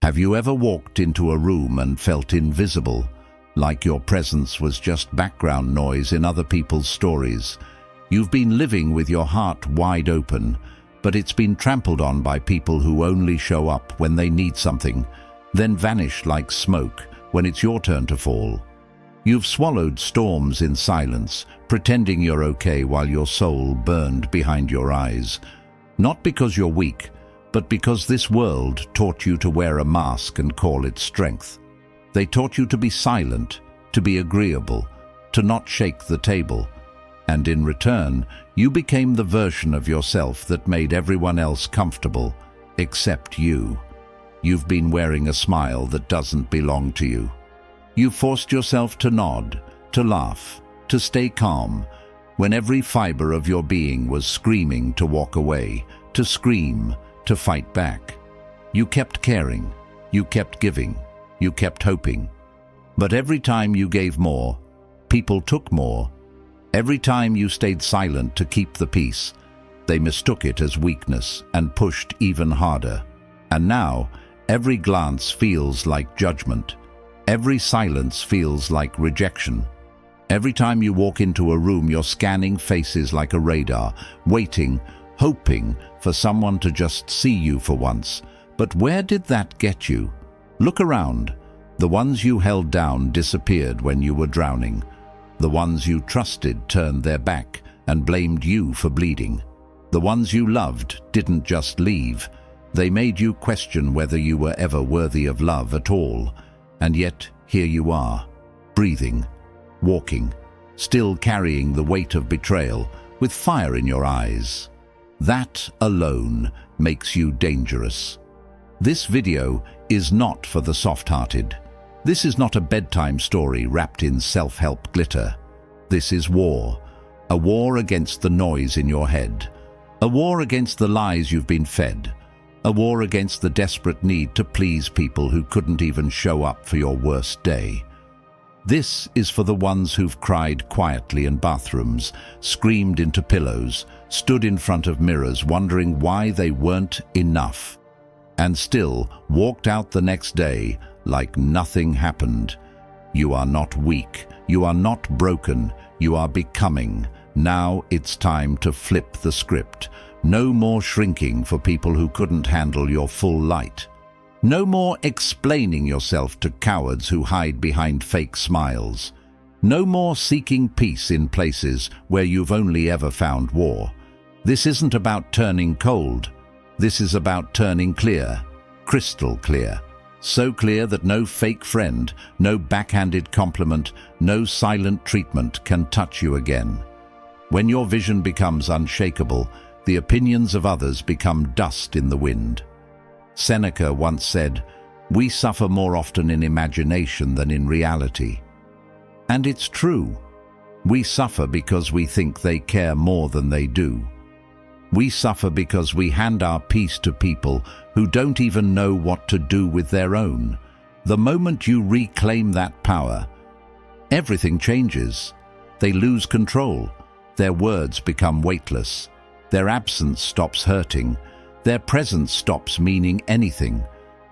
Have you ever walked into a room and felt invisible, like your presence was just background noise in other people's stories? You've been living with your heart wide open, but it's been trampled on by people who only show up when they need something, then vanish like smoke when it's your turn to fall. You've swallowed storms in silence, pretending you're okay while your soul burned behind your eyes. Not because you're weak, but because this world taught you to wear a mask and call it strength. They taught you to be silent, to be agreeable, to not shake the table. And in return, you became the version of yourself that made everyone else comfortable, except you. You've been wearing a smile that doesn't belong to you. You forced yourself to nod, to laugh, to stay calm, when every fiber of your being was screaming to walk away, to scream, to fight back. You kept caring, you kept giving, you kept hoping. But every time you gave more, people took more. Every time you stayed silent to keep the peace, they mistook it as weakness and pushed even harder. And now, every glance feels like judgment. Every silence feels like rejection. Every time you walk into a room, you're scanning faces like a radar, waiting, hoping for someone to just see you for once. But where did that get you? Look around. The ones you held down disappeared when you were drowning. The ones you trusted turned their back and blamed you for bleeding. The ones you loved didn't just leave. They made you question whether you were ever worthy of love at all. And yet, here you are, breathing, walking, still carrying the weight of betrayal, with fire in your eyes. That alone makes you dangerous. This video is not for the soft-hearted. This is not a bedtime story wrapped in self-help glitter. This is war. A war against the noise in your head. A war against the lies you've been fed. A war against the desperate need to please people who couldn't even show up for your worst day. This is for the ones who've cried quietly in bathrooms, screamed into pillows, stood in front of mirrors wondering why they weren't enough, and still walked out the next day like nothing happened. You are not weak. You are not broken. You are becoming. Now it's time to flip the script. No more shrinking for people who couldn't handle your full light. No more explaining yourself to cowards who hide behind fake smiles. No more seeking peace in places where you've only ever found war. This isn't about turning cold. This is about turning clear, crystal clear. So clear that no fake friend, no backhanded compliment, no silent treatment can touch you again. When your vision becomes unshakable, the opinions of others become dust in the wind. Seneca once said, "We suffer more often in imagination than in reality." And it's true. We suffer because we think they care more than they do. We suffer because we hand our peace to people who don't even know what to do with their own. The moment you reclaim that power, everything changes. They lose control. Their words become weightless. Their absence stops hurting. Their presence stops meaning anything.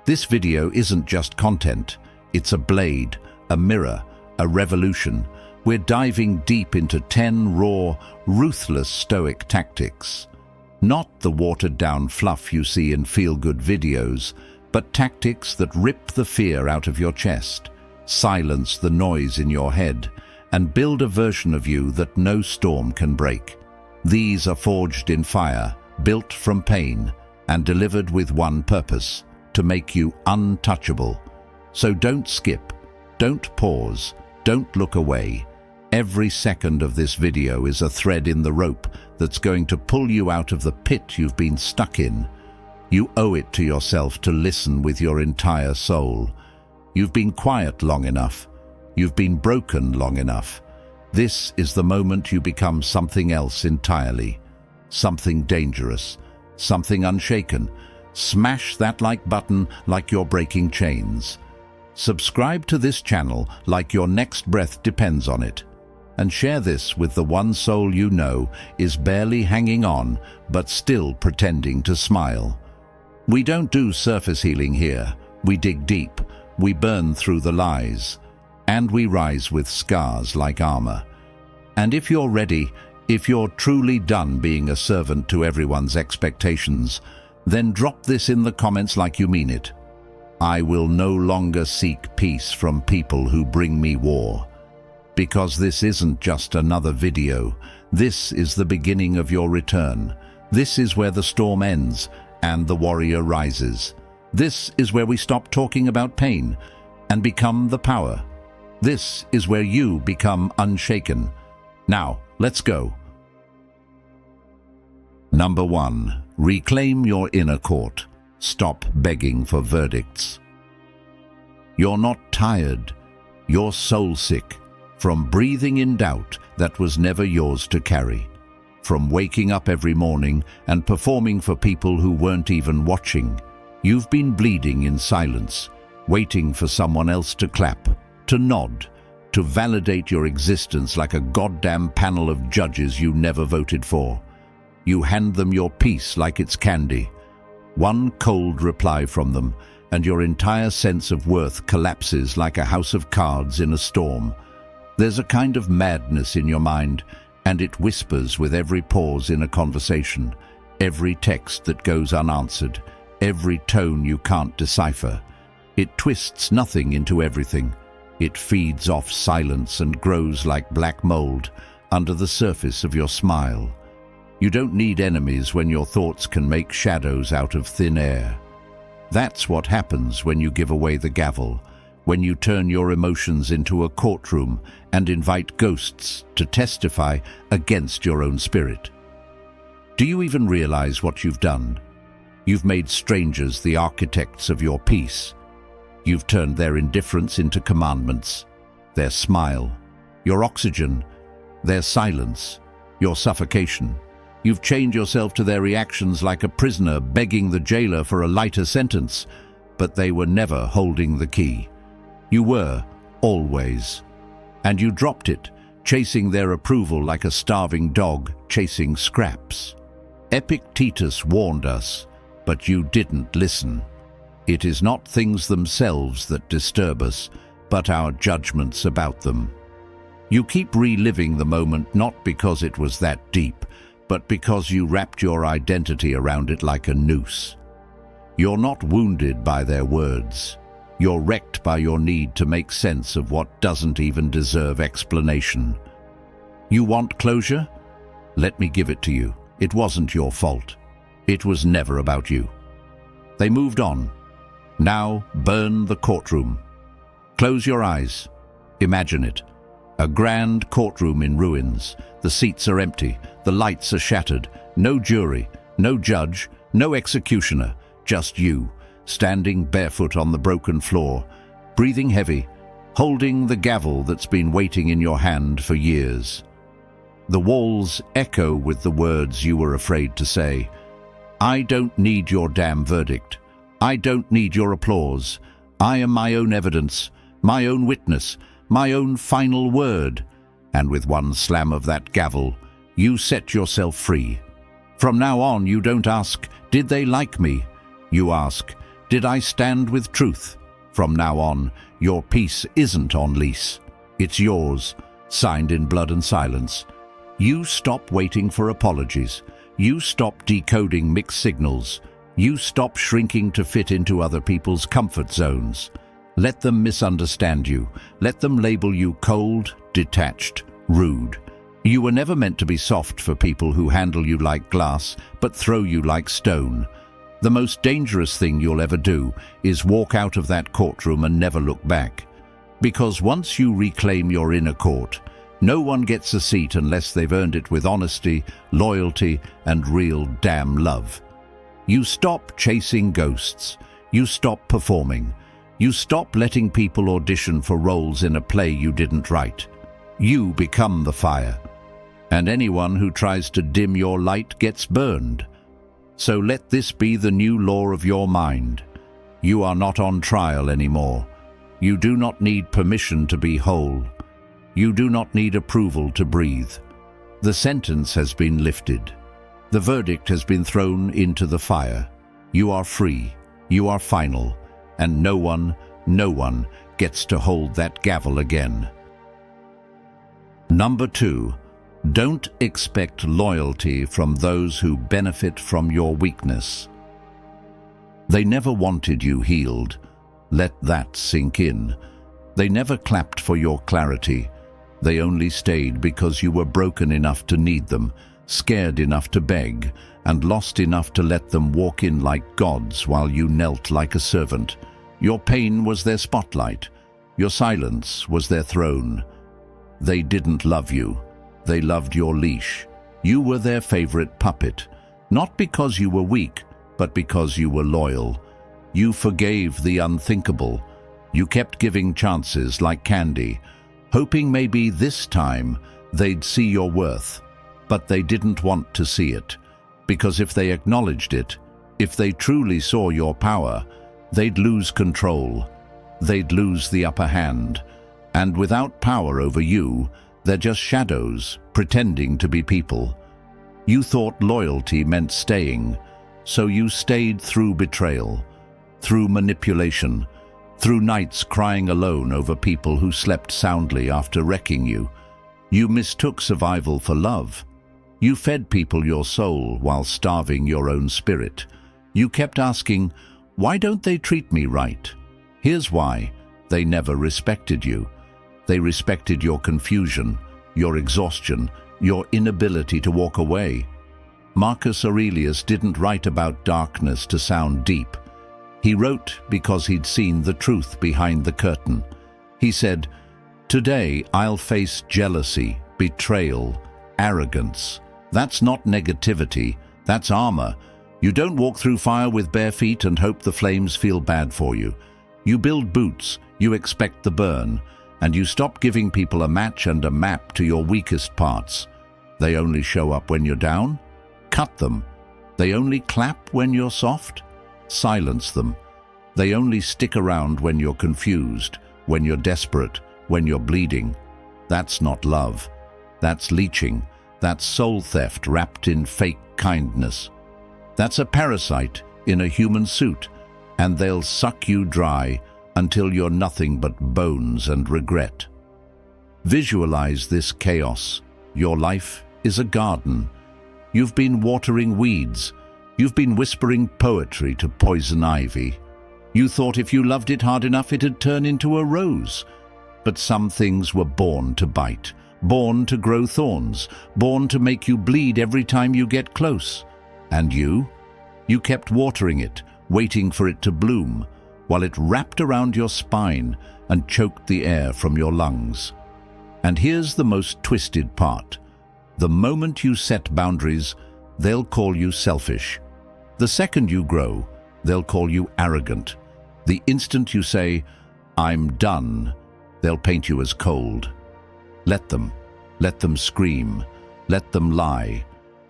This video isn't just content. It's a blade, a mirror, a revolution. We're diving deep into 10 raw, ruthless Stoic tactics. Not the watered-down fluff you see in feel-good videos, but tactics that rip the fear out of your chest, silence the noise in your head, and build a version of you that no storm can break. These are forged in fire, built from pain, and delivered with one purpose: to make you untouchable. So don't skip, don't pause, don't look away. Every second of this video is a thread in the rope that's going to pull you out of the pit you've been stuck in. You owe it to yourself to listen with your entire soul. You've been quiet long enough. You've been broken long enough. This is the moment you become something else entirely. Something dangerous. Something unshaken. Smash that like button like you're breaking chains. Subscribe to this channel like your next breath depends on it. And share this with the one soul you know is barely hanging on but still pretending to smile. We don't do surface healing here. We dig deep, we burn through the lies, and we rise with scars like armor. And if you're ready, if you're truly done being a servant to everyone's expectations, then drop this in the comments like you mean it. I will no longer seek peace from people who bring me war. Because this isn't just another video. This is the beginning of your return. This is where the storm ends and the warrior rises. This is where we stop talking about pain and become the power. This is where you become unshaken. Now, let's go. Number 1. Reclaim your inner court. Stop begging for verdicts. You're not tired. You're soul-sick from breathing in doubt that was never yours to carry. From waking up every morning and performing for people who weren't even watching. You've been bleeding in silence, waiting for someone else to clap, to nod, to validate your existence like a goddamn panel of judges you never voted for. You hand them your peace like it's candy. One cold reply from them, and your entire sense of worth collapses like a house of cards in a storm. There's a kind of madness in your mind, and it whispers with every pause in a conversation, every text that goes unanswered, every tone you can't decipher. It twists nothing into everything. It feeds off silence and grows like black mold under the surface of your smile. You don't need enemies when your thoughts can make shadows out of thin air. That's what happens when you give away the gavel, when you turn your emotions into a courtroom and invite ghosts to testify against your own spirit. Do you even realize what you've done? You've made strangers the architects of your peace. You've turned their indifference into commandments, their smile, your oxygen, their silence, your suffocation. You've chained yourself to their reactions like a prisoner begging the jailer for a lighter sentence, but they were never holding the key. You were, always. And you dropped it, chasing their approval like a starving dog chasing scraps. Epictetus warned us, but you didn't listen. It is not things themselves that disturb us, but our judgments about them. You keep reliving the moment not because it was that deep, but because you wrapped your identity around it like a noose. You're not wounded by their words. You're wrecked by your need to make sense of what doesn't even deserve explanation. You want closure? Let me give it to you. It wasn't your fault. It was never about you. They moved on. Now burn the courtroom. Close your eyes. Imagine it. A grand courtroom in ruins. The seats are empty. The lights are shattered. No jury, no judge, no executioner. Just you, standing barefoot on the broken floor, breathing heavy, holding the gavel that's been waiting in your hand for years. The walls echo with the words you were afraid to say. I don't need your damn verdict. I don't need your applause. I am my own evidence, my own witness, my own final word. And with one slam of that gavel, you set yourself free. From now on, you don't ask, did they like me? You ask, did I stand with truth? From now on, your peace isn't on lease. It's yours, signed in blood and silence. You stop waiting for apologies. You stop decoding mixed signals. You stop shrinking to fit into other people's comfort zones. Let them misunderstand you. Let them label you cold, detached, rude. You were never meant to be soft for people who handle you like glass, but throw you like stone. The most dangerous thing you'll ever do is walk out of that courtroom and never look back. Because once you reclaim your inner court, no one gets a seat unless they've earned it with honesty, loyalty, and real damn love. You stop chasing ghosts. You stop performing. You stop letting people audition for roles in a play you didn't write. You become the fire. And anyone who tries to dim your light gets burned. So let this be the new law of your mind. You are not on trial anymore. You do not need permission to be whole. You do not need approval to breathe. The sentence has been lifted. The verdict has been thrown into the fire. You are free. You are final. and no one gets to hold that gavel again. Number 2, don't expect loyalty from those who benefit from your weakness. They never wanted you healed. Let that sink in. They never clapped for your clarity. They only stayed because you were broken enough to need them, scared enough to beg, and lost enough to let them walk in like gods while you knelt like a servant. Your pain was their spotlight. Your silence was their throne. They didn't love you. They loved your leash. You were their favorite puppet, not because you were weak, but because you were loyal. You forgave the unthinkable. You kept giving chances like candy, hoping maybe this time they'd see your worth. But they didn't want to see it, because if they acknowledged it, if they truly saw your power, they'd lose control. They'd lose the upper hand. And without power over you, they're just shadows pretending to be people. You thought loyalty meant staying, so you stayed through betrayal, through manipulation, through nights crying alone over people who slept soundly after wrecking you. You mistook survival for love. You fed people your soul while starving your own spirit. You kept asking, why don't they treat me right? Here's why: they never respected you. They respected your confusion, your exhaustion, your inability to walk away. Marcus Aurelius didn't write about darkness to sound deep. He wrote because he'd seen the truth behind the curtain. He said, "Today I'll face jealousy, betrayal, arrogance. That's not negativity, that's armor. You don't walk through fire with bare feet and hope the flames feel bad for you. You build boots, you expect the burn, and you stop giving people a match and a map to your weakest parts. They only show up when you're down? Cut them. They only clap when you're soft? Silence them. They only stick around when you're confused, when you're desperate, when you're bleeding. That's not love. That's leeching. That's soul theft wrapped in fake kindness. That's a parasite in a human suit, and they'll suck you dry until you're nothing but bones and regret." Visualize this chaos. Your life is a garden. You've been watering weeds. You've been whispering poetry to poison ivy. You thought if you loved it hard enough it'd turn into a rose. But some things were born to bite, born to grow thorns, born to make you bleed every time you get close. And you kept watering it, waiting for it to bloom, while it wrapped around your spine and choked the air from your lungs. And here's the most twisted part. The moment you set boundaries, they'll call you selfish. The second you grow, they'll call you arrogant. The instant you say, "I'm done," they'll paint you as cold. Let them scream, let them lie,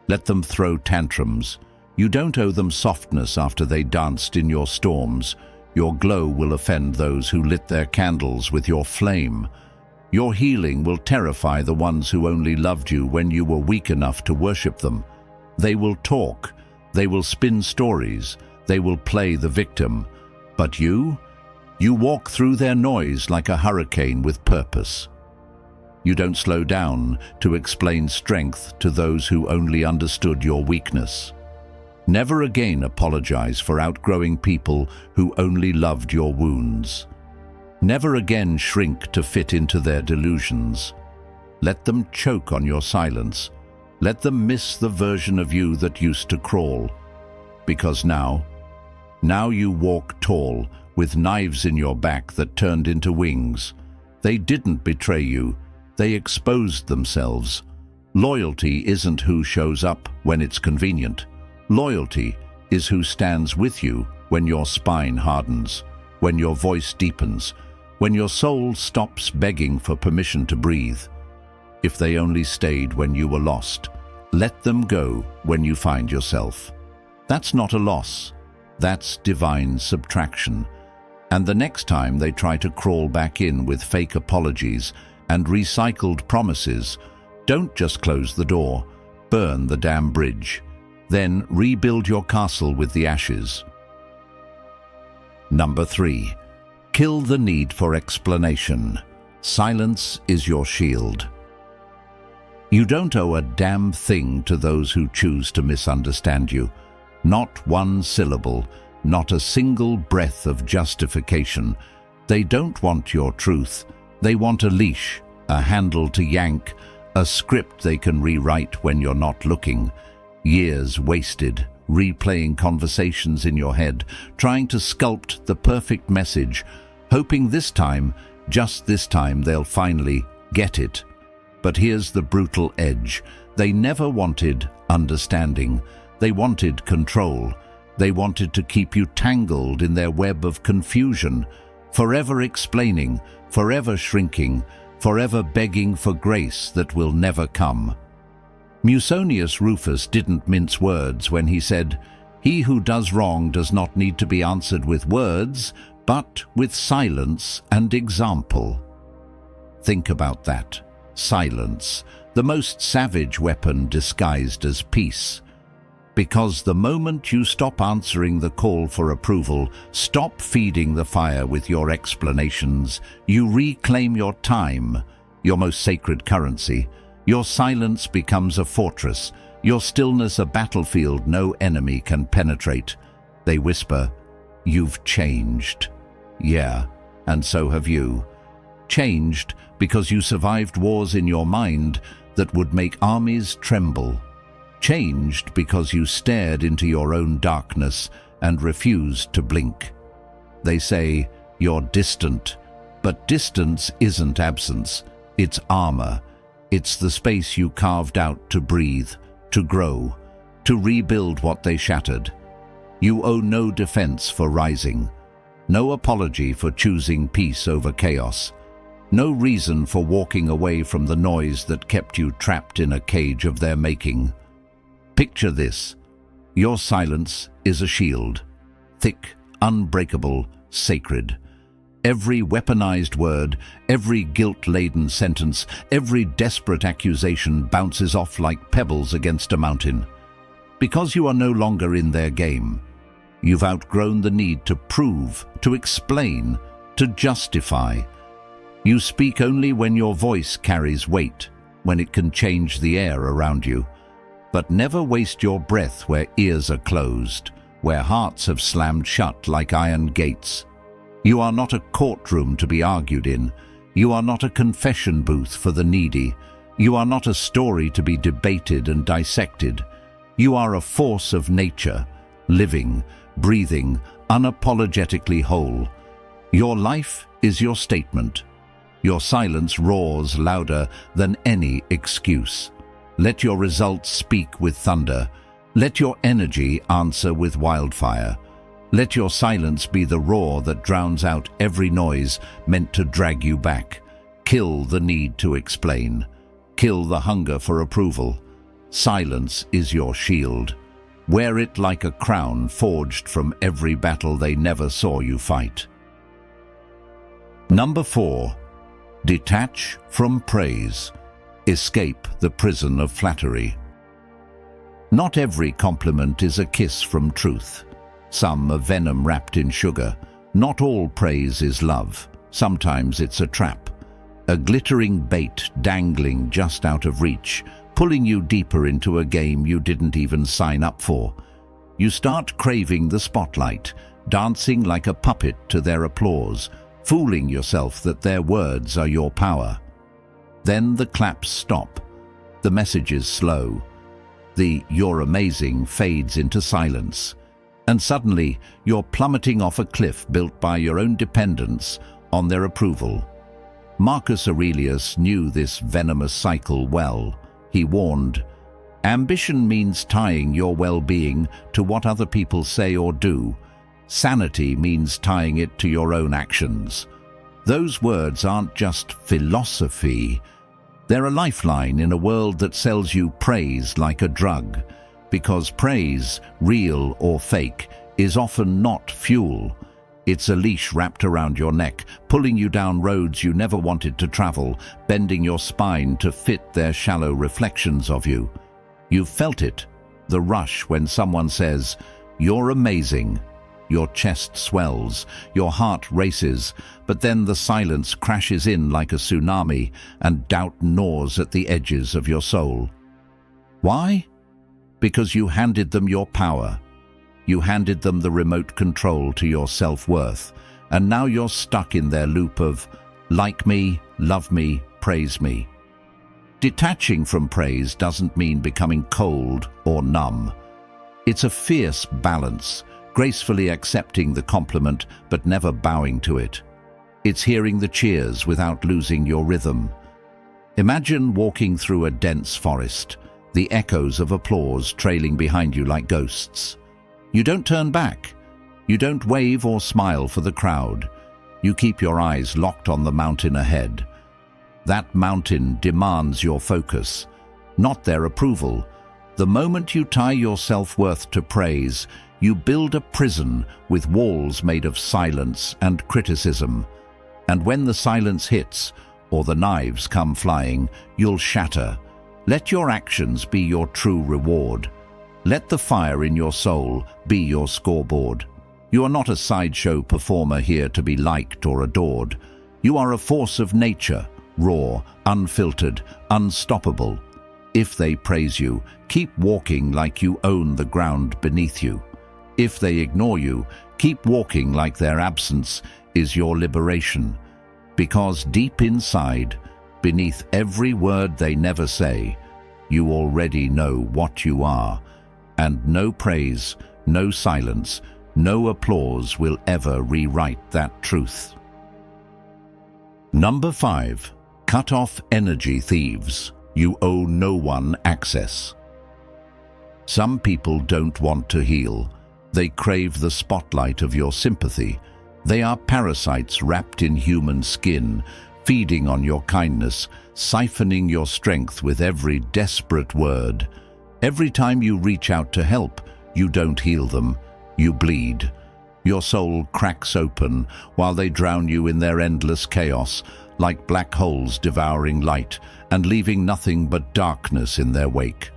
let them throw tantrums. You don't owe them softness after they danced in your storms. Your glow will offend those who lit their candles with your flame. Your healing will terrify the ones who only loved you when you were weak enough to worship them. They will talk, they will spin stories, they will play the victim. But you walk through their noise like a hurricane with purpose. You don't slow down to explain strength to those who only understood your weakness. Never again apologize for outgrowing people who only loved your wounds. Never again shrink to fit into their delusions. Let them choke on your silence. Let them miss the version of you that used to crawl. Because now you walk tall, with knives in your back that turned into wings. They didn't betray you. They exposed themselves. Loyalty isn't who shows up when it's convenient. Loyalty is who stands with you when your spine hardens, when your voice deepens, when your soul stops begging for permission to breathe. If they only stayed when you were lost, let them go when you find yourself. That's not a loss. That's divine subtraction. And the next time they try to crawl back in with fake apologies and recycled promises, don't just close the door, burn the damn bridge. Then rebuild your castle with the ashes. Number 3. Kill the need for explanation. Silence is your shield. You don't owe a damn thing to those who choose to misunderstand you. Not one syllable, not a single breath of justification. They don't want your truth. They want a leash, a handle to yank, a script they can rewrite when you're not looking. Years wasted, replaying conversations in your head, trying to sculpt the perfect message, hoping this time, just this time, they'll finally get it. But here's the brutal edge. They never wanted understanding. They wanted control. They wanted to keep you tangled in their web of confusion, forever explaining, forever shrinking, forever begging for grace that will never come. Musonius Rufus didn't mince words when he said, "He who does wrong does not need to be answered with words, but with silence and example." Think about that. Silence, the most savage weapon disguised as peace. Because the moment you stop answering the call for approval, stop feeding the fire with your explanations, you reclaim your time, your most sacred currency. Your silence becomes a fortress, your stillness a battlefield no enemy can penetrate. They whisper, "You've changed." Yeah, and so have you. Changed because you survived wars in your mind that would make armies tremble. Changed because you stared into your own darkness and refused to blink. They say, "You're distant," but distance isn't absence, it's armor. It's the space you carved out to breathe, to grow, to rebuild what they shattered. You owe no defense for rising, no apology for choosing peace over chaos, no reason for walking away from the noise that kept you trapped in a cage of their making. Picture this. Your silence is a shield, thick, unbreakable, sacred. Every weaponized word, every guilt-laden sentence, every desperate accusation bounces off like pebbles against a mountain. Because you are no longer in their game, you've outgrown the need to prove, to explain, to justify. You speak only when your voice carries weight, when it can change the air around you. But never waste your breath where ears are closed, where hearts have slammed shut like iron gates. You are not a courtroom to be argued in. You are not a confession booth for the needy. You are not a story to be debated and dissected. You are a force of nature, living, breathing, unapologetically whole. Your life is your statement. Your silence roars louder than any excuse. Let your results speak with thunder. Let your energy answer with wildfire. Let your silence be the roar that drowns out every noise meant to drag you back. Kill the need to explain. Kill the hunger for approval. Silence is your shield. Wear it like a crown forged from every battle they never saw you fight. Number 4. Detach from praise. Escape the prison of flattery. Not every compliment is a kiss from truth. Some a venom wrapped in sugar. Not all praise is love. Sometimes it's a trap. A glittering bait dangling just out of reach, pulling you deeper into a game you didn't even sign up for. You start craving the spotlight, dancing like a puppet to their applause, fooling yourself that their words are your power. Then the claps stop. The messages slow. The "you're amazing" fades into silence. And suddenly, you're plummeting off a cliff built by your own dependence on their approval. Marcus Aurelius knew this venomous cycle well. He warned, "Ambition means tying your well-being to what other people say or do. Sanity means tying it to your own actions." Those words aren't just philosophy. They're a lifeline in a world that sells you praise like a drug. Because praise, real or fake, is often not fuel. It's a leash wrapped around your neck, pulling you down roads you never wanted to travel, bending your spine to fit their shallow reflections of you. You've felt it, the rush when someone says, "You're amazing," your chest swells, your heart races, but then the silence crashes in like a tsunami and doubt gnaws at the edges of your soul. Why? Because you handed them your power. You handed them the remote control to your self-worth, and now you're stuck in their loop of like me, love me, praise me. Detaching from praise doesn't mean becoming cold or numb. It's a fierce balance, gracefully accepting the compliment but never bowing to it. It's hearing the cheers without losing your rhythm. Imagine walking through a dense forest, the echoes of applause trailing behind you like ghosts. You don't turn back. You don't wave or smile for the crowd. You keep your eyes locked on the mountain ahead. That mountain demands your focus, not their approval. The moment you tie your self-worth to praise, you build a prison with walls made of silence and criticism. And when the silence hits, or the knives come flying, you'll shatter. Let your actions be your true reward. Let the fire in your soul be your scoreboard. You are not a sideshow performer here to be liked or adored. You are a force of nature, raw, unfiltered, unstoppable. If they praise you, keep walking like you own the ground beneath you. If they ignore you, keep walking like their absence is your liberation. Because deep inside, beneath every word they never say, you already know what you are, and no praise, no silence, no applause will ever rewrite that truth. Number 5. Cut off energy thieves. You owe no one access. Some people don't want to heal. They crave the spotlight of your sympathy. They are parasites wrapped in human skin, feeding on your kindness, siphoning your strength with every desperate word. Every time you reach out to help, you don't heal them, you bleed. Your soul cracks open while they drown you in their endless chaos, like black holes devouring light and leaving nothing but darkness in their wake.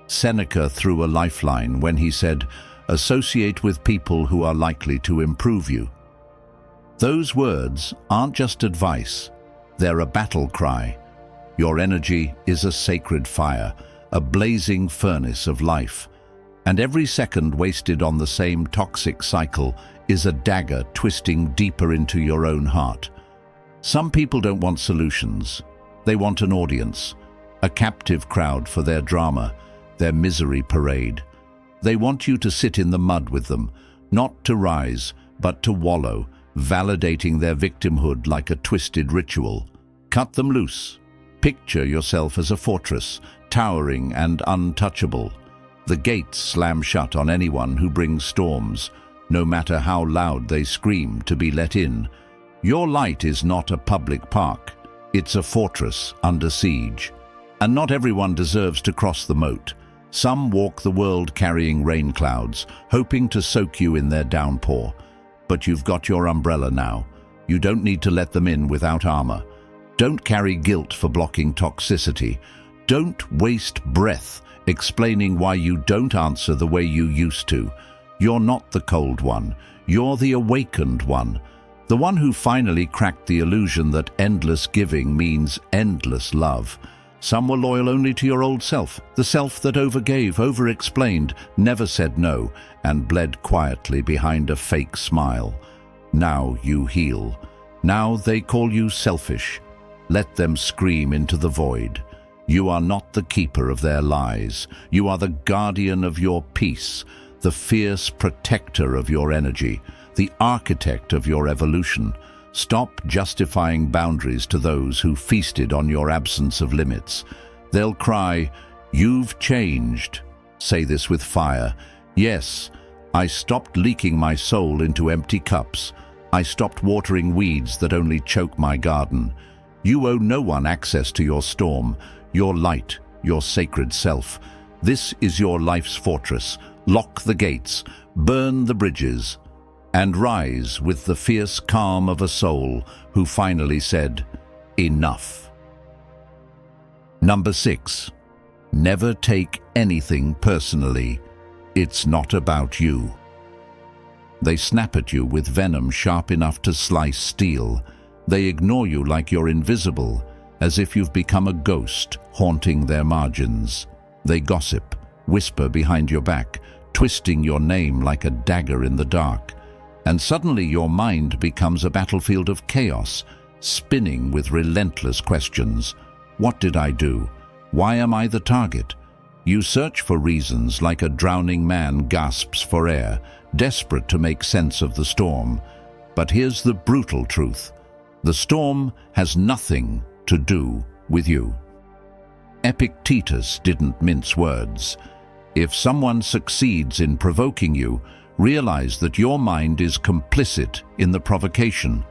Seneca threw a lifeline when he said, "Associate with people who are likely to improve you." Those words aren't just advice, they're a battle cry. Your energy is a sacred fire, a blazing furnace of life, and every second wasted on the same toxic cycle is a dagger twisting deeper into your own heart. Some people don't want solutions. They want an audience, a captive crowd for their drama, their misery parade. They want you to sit in the mud with them, not to rise, but to wallow, validating their victimhood like a twisted ritual. Cut them loose. Picture yourself as a fortress, towering and untouchable. The gates slam shut on anyone who brings storms, no matter how loud they scream to be let in. Your light is not a public park. It's a fortress under siege. And not everyone deserves to cross the moat. Some walk the world carrying rain clouds, hoping to soak you in their downpour. But you've got your umbrella now. You don't need to let them in without armor. Don't carry guilt for blocking toxicity. Don't waste breath explaining why you don't answer the way you used to. You're not the cold one. You're the awakened one. The one who finally cracked the illusion that endless giving means endless love. Some were loyal only to your old self, the self that overgave, over-explained, never said no, and bled quietly behind a fake smile. Now you heal. Now they call you selfish. Let them scream into the void. You are not the keeper of their lies. You are the guardian of your peace, the fierce protector of your energy, the architect of your evolution. Stop justifying boundaries to those who feasted on your absence of limits. They'll cry, "You've changed." Say this with fire. Yes, I stopped leaking my soul into empty cups. I stopped watering weeds that only choke my garden. You owe no one access to your storm, your light, your sacred self. This is your life's fortress. Lock the gates, burn the bridges, and rise with the fierce calm of a soul who finally said, "Enough." Number 6. Never take anything personally. It's not about you. They snap at you with venom sharp enough to slice steel. They ignore you like you're invisible, as if you've become a ghost haunting their margins. They gossip, whisper behind your back, twisting your name like a dagger in the dark. And suddenly your mind becomes a battlefield of chaos, spinning with relentless questions. What did I do? Why am I the target? You search for reasons like a drowning man gasps for air, desperate to make sense of the storm. But here's the brutal truth. The storm has nothing to do with you. Epictetus didn't mince words. If someone succeeds in provoking you, realize that your mind is complicit in the provocation.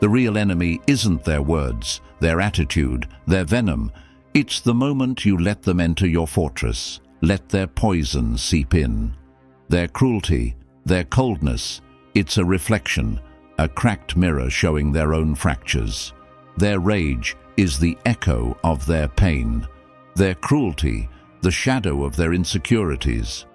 The real enemy isn't their words, their attitude, their venom. It's the moment you let them enter your fortress, let their poison seep in. Their cruelty, their coldness, it's a reflection, a cracked mirror showing their own fractures. Their rage is the echo of their pain. Their cruelty, the shadow of their insecurities.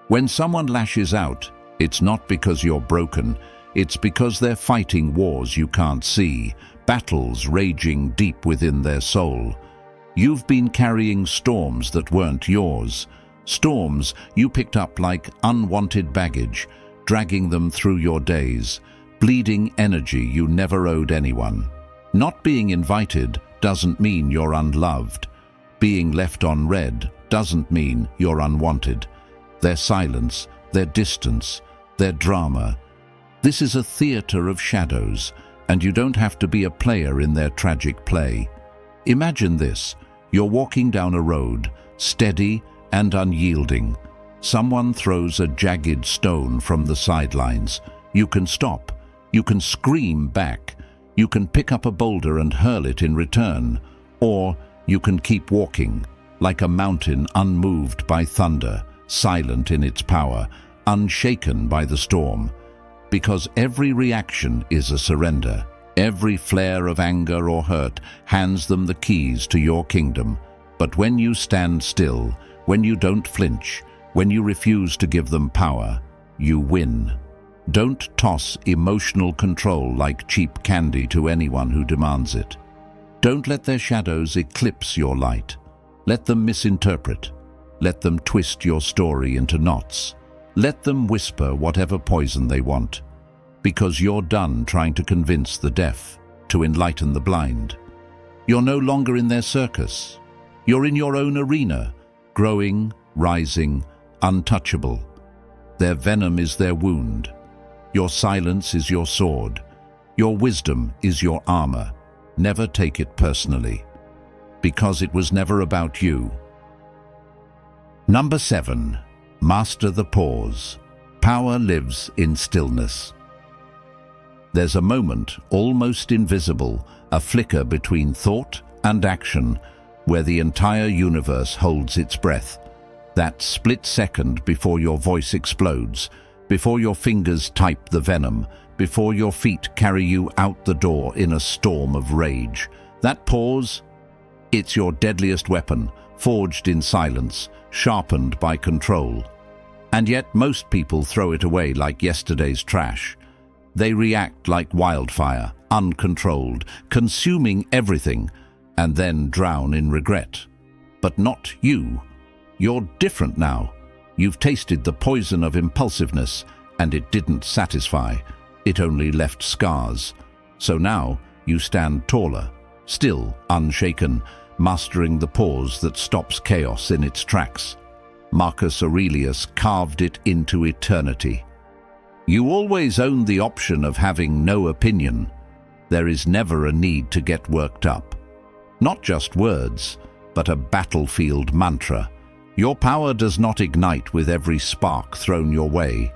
When someone lashes out, it's not because you're broken, it's because they're fighting wars you can't see, battles raging deep within their soul. You've been carrying storms that weren't yours, storms you picked up like unwanted baggage, dragging them through your days, bleeding energy you never owed anyone. Not being invited doesn't mean you're unloved. Being left on red doesn't mean you're unwanted. Their silence, their distance, their drama. This is a theater of shadows, and you don't have to be a player in their tragic play. Imagine this. You're walking down a road, steady and unyielding. Someone throws a jagged stone from the sidelines. You can stop. You can scream back. You can pick up a boulder and hurl it in return. Or you can keep walking, like a mountain unmoved by thunder, silent in its power, unshaken by the storm. Because every reaction is a surrender. Every flare of anger or hurt hands them the keys to your kingdom. But when you stand still, when you don't flinch, when you refuse to give them power, you win. Don't toss emotional control like cheap candy to anyone who demands it. Don't let their shadows eclipse your light. Let them misinterpret. Let them twist your story into knots. Let them whisper whatever poison they want. Because you're done trying to convince the deaf, to enlighten the blind. You're no longer in their circus. You're in your own arena, growing, rising, untouchable. Their venom is their wound. Your silence is your sword. Your wisdom is your armor. Never take it personally, because it was never about you. Number 7. Master the pause. Power lives in stillness. There's a moment, almost invisible, a flicker between thought and action, where the entire universe holds its breath. That split second before your voice explodes, before your fingers type the venom, before your feet carry you out the door in a storm of rage. That pause, it's your deadliest weapon, forged in silence, sharpened by control. And yet most people throw it away like yesterday's trash. They react like wildfire, uncontrolled, consuming everything, and then drown in regret. But not you. You're different now. You've tasted the poison of impulsiveness, and it didn't satisfy. It only left scars. So now you stand taller, still unshaken, mastering the pause that stops chaos in its tracks. Marcus Aurelius carved it into eternity. You always own the option of having no opinion. There is never a need to get worked up. Not just words, but a battlefield mantra. Your power does not ignite with every spark thrown your way.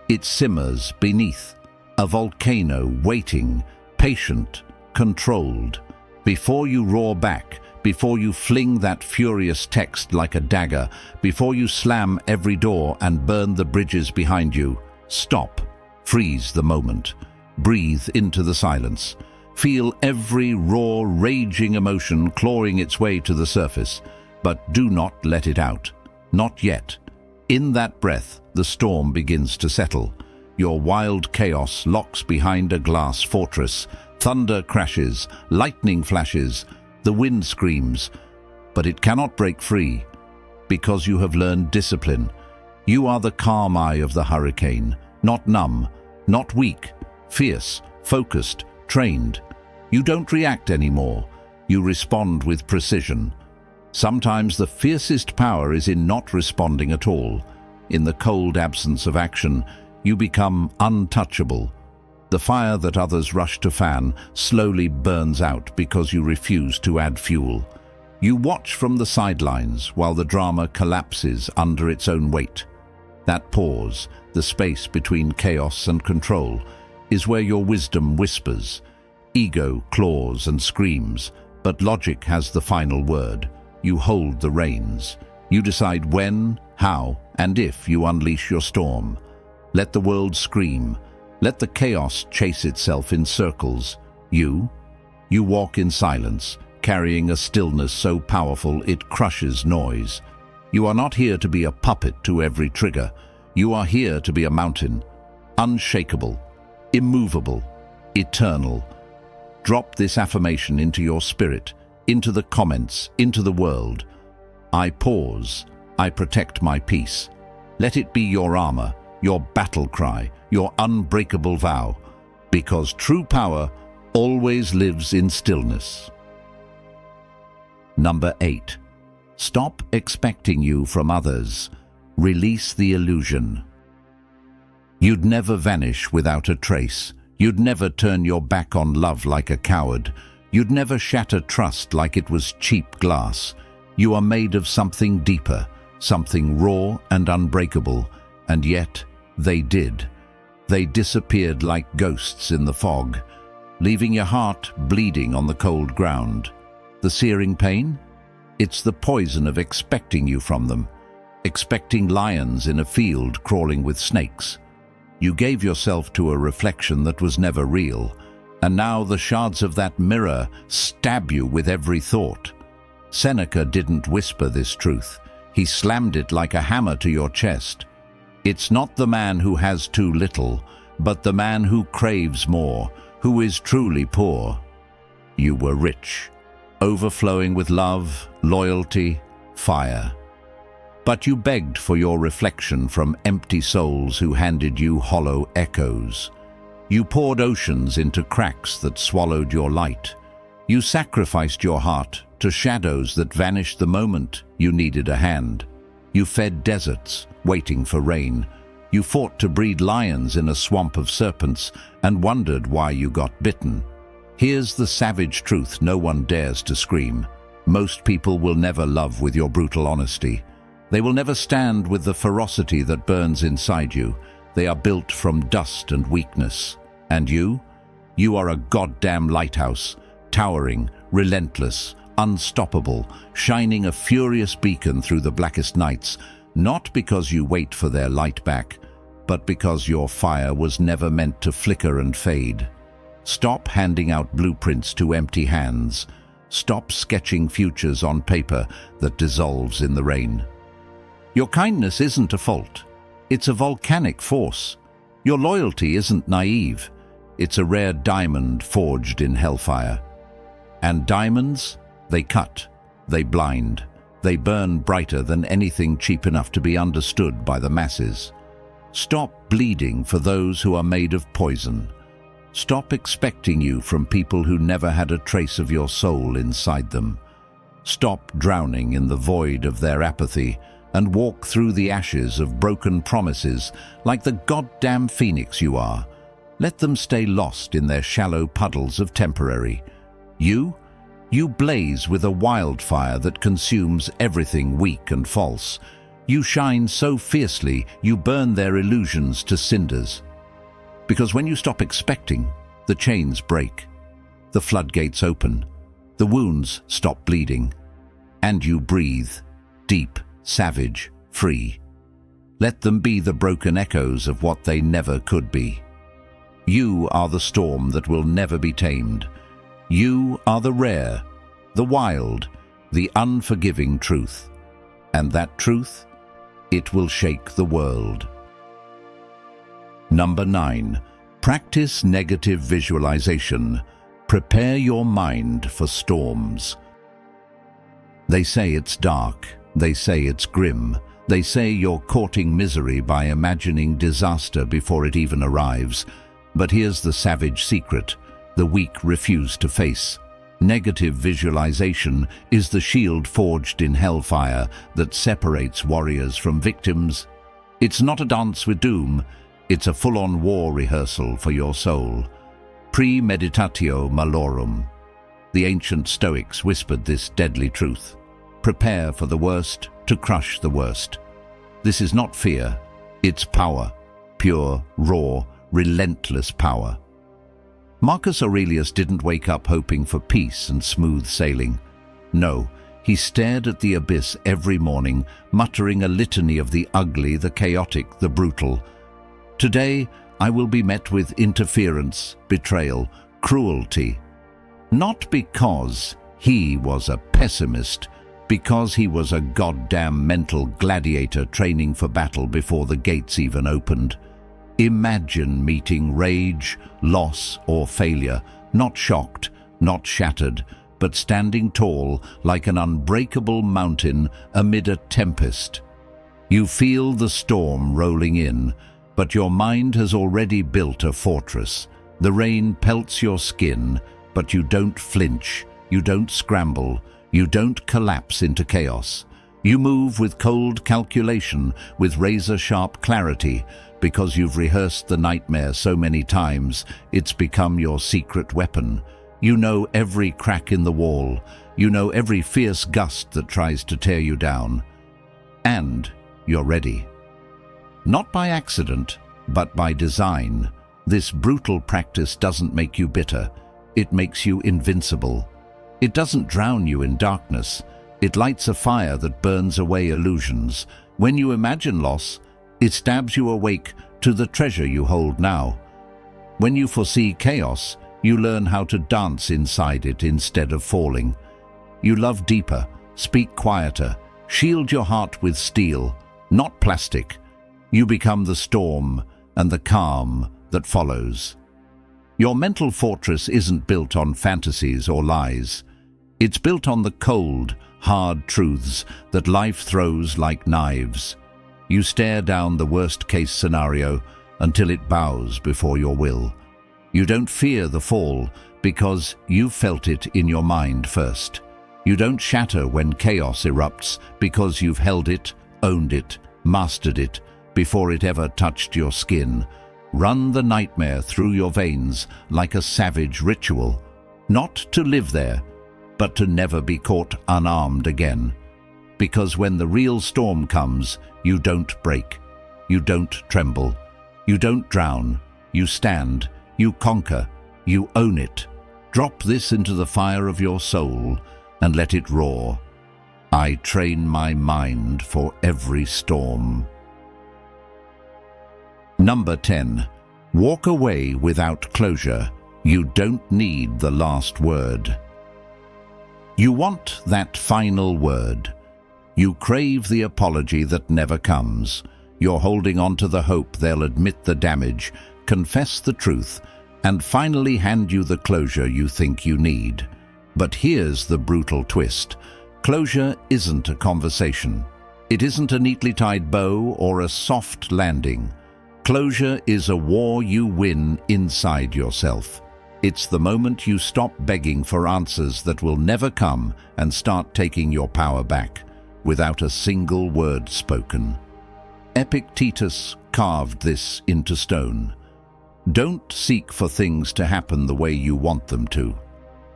It simmers beneath, a volcano waiting, patient, controlled. Before you roar back, before you fling that furious text like a dagger, before you slam every door and burn the bridges behind you, stop, freeze the moment, breathe into the silence. Feel every raw, raging emotion clawing its way to the surface, but do not let it out. Not yet. In that breath, the storm begins to settle. Your wild chaos locks behind a glass fortress. Thunder crashes, lightning flashes, the wind screams, but it cannot break free because you have learned discipline. You are the calm eye of the hurricane, not numb, not weak, fierce, focused, trained. You don't react anymore. You respond with precision. Sometimes the fiercest power is in not responding at all. In the cold absence of action, you become untouchable. The fire that others rush to fan slowly burns out because you refuse to add fuel. You watch from the sidelines while the drama collapses under its own weight. That pause, the space between chaos and control, is where your wisdom whispers. Ego claws and screams, but logic has the final word. You hold the reins. You decide when, how, and if you unleash your storm. Let the world scream. Let the chaos chase itself in circles. You walk in silence, carrying a stillness so powerful it crushes noise. You are not here to be a puppet to every trigger. You are here to be a mountain, unshakable, immovable, eternal. Drop this affirmation into your spirit, into the comments, into the world. I pause. I protect my peace. Let it be your armor, your battle cry, your unbreakable vow, because true power always lives in stillness. Number 8. Stop expecting you from others. Release the illusion. You'd never vanish without a trace. You'd never turn your back on love like a coward. You'd never shatter trust like it was cheap glass. You are made of something deeper, something raw and unbreakable, and yet they did. They disappeared like ghosts in the fog, leaving your heart bleeding on the cold ground. The searing pain? It's the poison of expecting you from them, expecting lions in a field crawling with snakes. You gave yourself to a reflection that was never real, and now the shards of that mirror stab you with every thought. Seneca didn't whisper this truth. He slammed it like a hammer to your chest. It's not the man who has too little, but the man who craves more, who is truly poor. You were rich, overflowing with love, loyalty, fire. But you begged for your reflection from empty souls who handed you hollow echoes. You poured oceans into cracks that swallowed your light. You sacrificed your heart to shadows that vanished the moment you needed a hand. You fed deserts, waiting for rain. You fought to breed lions in a swamp of serpents and wondered why you got bitten. Here's the savage truth no one dares to scream. Most people will never love with your brutal honesty. They will never stand with the ferocity that burns inside you. They are built from dust and weakness. And you? You are a goddamn lighthouse, towering, relentless, unstoppable, shining a furious beacon through the blackest nights, not because you wait for their light back, but because your fire was never meant to flicker and fade. Stop handing out blueprints to empty hands. Stop sketching futures on paper that dissolves in the rain. Your kindness isn't a fault. It's a volcanic force. Your loyalty isn't naive. It's a rare diamond forged in hellfire. And diamonds, they cut, they blind, they burn brighter than anything cheap enough to be understood by the masses. Stop bleeding for those who are made of poison. Stop expecting you from people who never had a trace of your soul inside them. Stop drowning in the void of their apathy and walk through the ashes of broken promises like the goddamn phoenix you are. Let them stay lost in their shallow puddles of temporary. You blaze with a wildfire that consumes everything weak and false. You shine so fiercely, you burn their illusions to cinders. Because when you stop expecting, the chains break, the floodgates open, the wounds stop bleeding, and you breathe, deep, savage, free. Let them be the broken echoes of what they never could be. You are the storm that will never be tamed. You are the rare, the wild, the unforgiving truth. And that truth, it will shake the world. Number 9. Practice negative visualization. Prepare your mind for storms. They say it's dark. They say it's grim. They say you're courting misery by imagining disaster before it even arrives. But here's the savage secret the weak refuse to face. Negative visualization is the shield forged in hellfire that separates warriors from victims. It's not a dance with doom, it's a full-on war rehearsal for your soul. Premeditatio malorum. The ancient Stoics whispered this deadly truth. Prepare for the worst to crush the worst. This is not fear, it's power. Pure, raw, relentless power. Marcus Aurelius didn't wake up hoping for peace and smooth sailing. No, he stared at the abyss every morning, muttering a litany of the ugly, the chaotic, the brutal. Today, I will be met with interference, betrayal, cruelty. Not because he was a pessimist, because he was a goddamn mental gladiator training for battle before the gates even opened. Imagine meeting rage, loss, or failure, not shocked, not shattered, but standing tall like an unbreakable mountain amid a tempest. You feel the storm rolling in, but your mind has already built a fortress. The rain pelts your skin, but you don't flinch, you don't scramble, you don't collapse into chaos. You move with cold calculation, with razor-sharp clarity, because you've rehearsed the nightmare so many times, it's become your secret weapon. You know every crack in the wall. You know every fierce gust that tries to tear you down. And you're ready. Not by accident, but by design. This brutal practice doesn't make you bitter. It makes you invincible. It doesn't drown you in darkness. It lights a fire that burns away illusions. When you imagine loss, it stabs you awake to the treasure you hold now. When you foresee chaos, you learn how to dance inside it instead of falling. You love deeper, speak quieter, shield your heart with steel, not plastic. You become the storm and the calm that follows. Your mental fortress isn't built on fantasies or lies. It's built on the cold, hard truths that life throws like knives. You stare down the worst-case scenario until it bows before your will. You don't fear the fall because you've felt it in your mind first. You don't shatter when chaos erupts because you've held it, owned it, mastered it before it ever touched your skin. Run the nightmare through your veins like a savage ritual, not to live there, but to never be caught unarmed again. Because when the real storm comes, you don't break, you don't tremble, you don't drown, you stand, you conquer, you own it. Drop this into the fire of your soul and let it roar. I train my mind for every storm. Number 10. Walk away without closure. You don't need the last word. You want that final word. You crave the apology that never comes. You're holding on to the hope they'll admit the damage, confess the truth, and finally hand you the closure you think you need. But here's the brutal twist. Closure isn't a conversation. It isn't a neatly tied bow or a soft landing. Closure is a war you win inside yourself. It's the moment you stop begging for answers that will never come and start taking your power back, without a single word spoken. Epictetus carved this into stone. Don't seek for things to happen the way you want them to.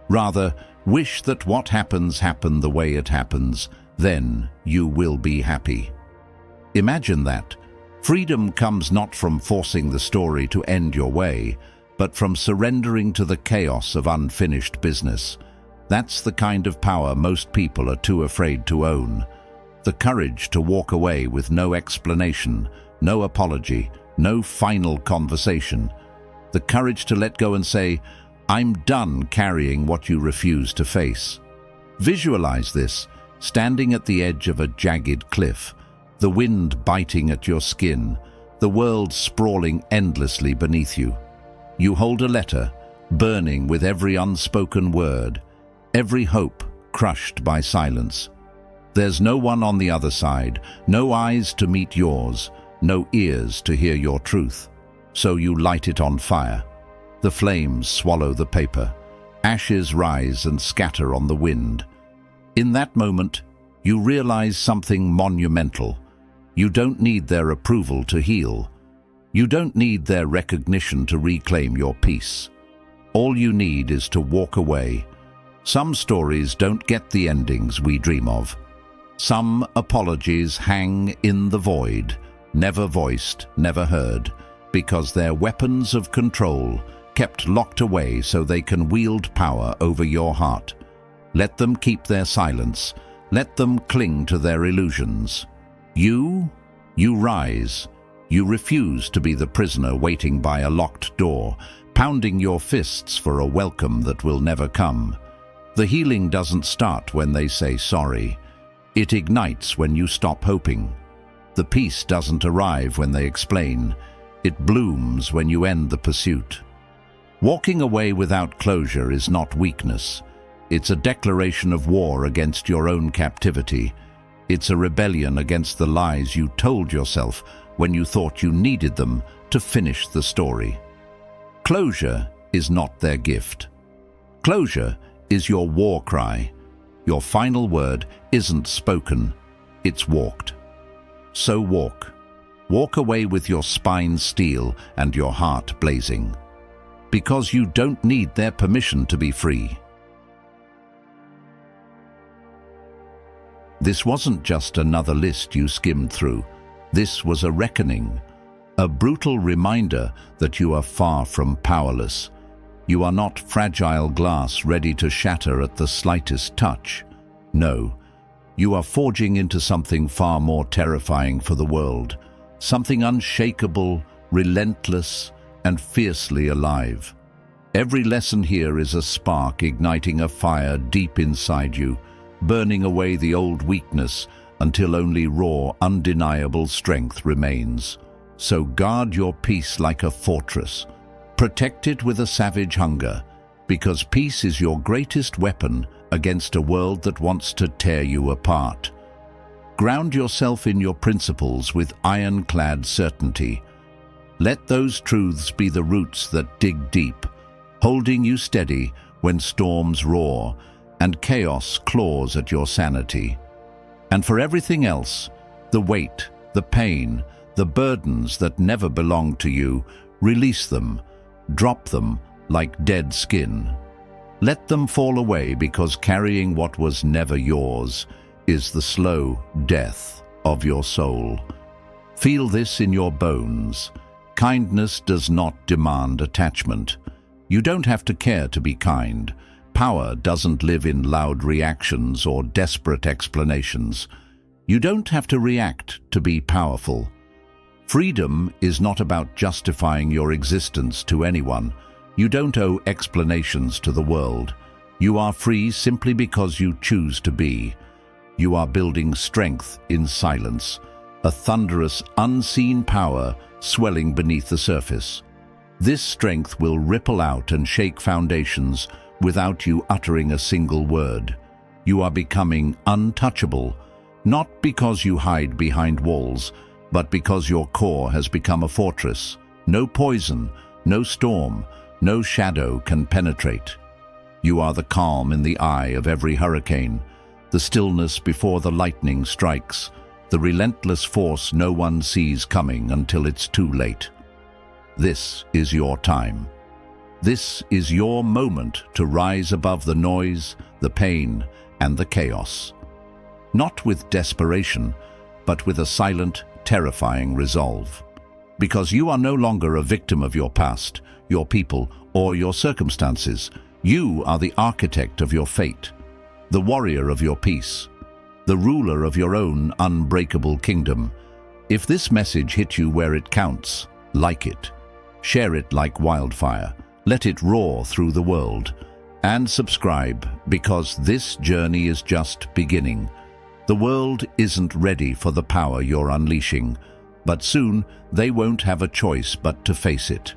Rather, wish that what happens happen the way it happens, then you will be happy. Imagine that. Freedom comes not from forcing the story to end your way, but from surrendering to the chaos of unfinished business. That's the kind of power most people are too afraid to own. The courage to walk away with no explanation, no apology, no final conversation. The courage to let go and say, I'm done carrying what you refuse to face. Visualize this, standing at the edge of a jagged cliff, the wind biting at your skin, the world sprawling endlessly beneath you. You hold a letter, burning with every unspoken word, every hope crushed by silence. There's no one on the other side, no eyes to meet yours, no ears to hear your truth. So you light it on fire. The flames swallow the paper. Ashes rise and scatter on the wind. In that moment, you realize something monumental. You don't need their approval to heal. You don't need their recognition to reclaim your peace. All you need is to walk away. Some stories don't get the endings we dream of. Some apologies hang in the void, never voiced, never heard, because they're weapons of control, kept locked away so they can wield power over your heart. Let them keep their silence. Let them cling to their illusions. You rise. You refuse to be the prisoner waiting by a locked door, pounding your fists for a welcome that will never come. The healing doesn't start when they say sorry. It ignites when you stop hoping. The peace doesn't arrive when they explain. It blooms when you end the pursuit. Walking away without closure is not weakness. It's a declaration of war against your own captivity. It's a rebellion against the lies you told yourself when you thought you needed them to finish the story. Closure is not their gift. Closure is your war cry. Your final word isn't spoken, it's walked. So walk. Walk away with your spine steel and your heart blazing. Because you don't need their permission to be free. This wasn't just another list you skimmed through. This was a reckoning, a brutal reminder that you are far from powerless. You are not fragile glass ready to shatter at the slightest touch. No, you are forging into something far more terrifying for the world, something unshakable, relentless, and fiercely alive. Every lesson here is a spark igniting a fire deep inside you, burning away the old weakness until only raw, undeniable strength remains. So guard your peace like a fortress. Protect it with a savage hunger, because peace is your greatest weapon against a world that wants to tear you apart. Ground yourself in your principles with ironclad certainty. Let those truths be the roots that dig deep, holding you steady when storms roar and chaos claws at your sanity. And for everything else, the weight, the pain, the burdens that never belonged to you, release them, drop them like dead skin. Let them fall away, because carrying what was never yours is the slow death of your soul. Feel this in your bones. Kindness does not demand attachment. You don't have to care to be kind. Power doesn't live in loud reactions or desperate explanations. You don't have to react to be powerful. Freedom is not about justifying your existence to anyone. You don't owe explanations to the world. You are free simply because you choose to be. You are building strength in silence, a thunderous, unseen power swelling beneath the surface. This strength will ripple out and shake foundations without you uttering a single word. You are becoming untouchable, not because you hide behind walls, but because your core has become a fortress. No poison, no storm, no shadow can penetrate. You are the calm in the eye of every hurricane, the stillness before the lightning strikes, the relentless force no one sees coming until it's too late. This is your time. This is your moment to rise above the noise, the pain, and the chaos. Not with desperation, but with a silent, terrifying resolve. Because you are no longer a victim of your past, your people, or your circumstances. You are the architect of your fate, the warrior of your peace, the ruler of your own unbreakable kingdom. If this message hit you where it counts, like it. Share it like wildfire. Let it roar through the world. And subscribe, because this journey is just beginning. The world isn't ready for the power you're unleashing, But soon, they won't have a choice but to face it.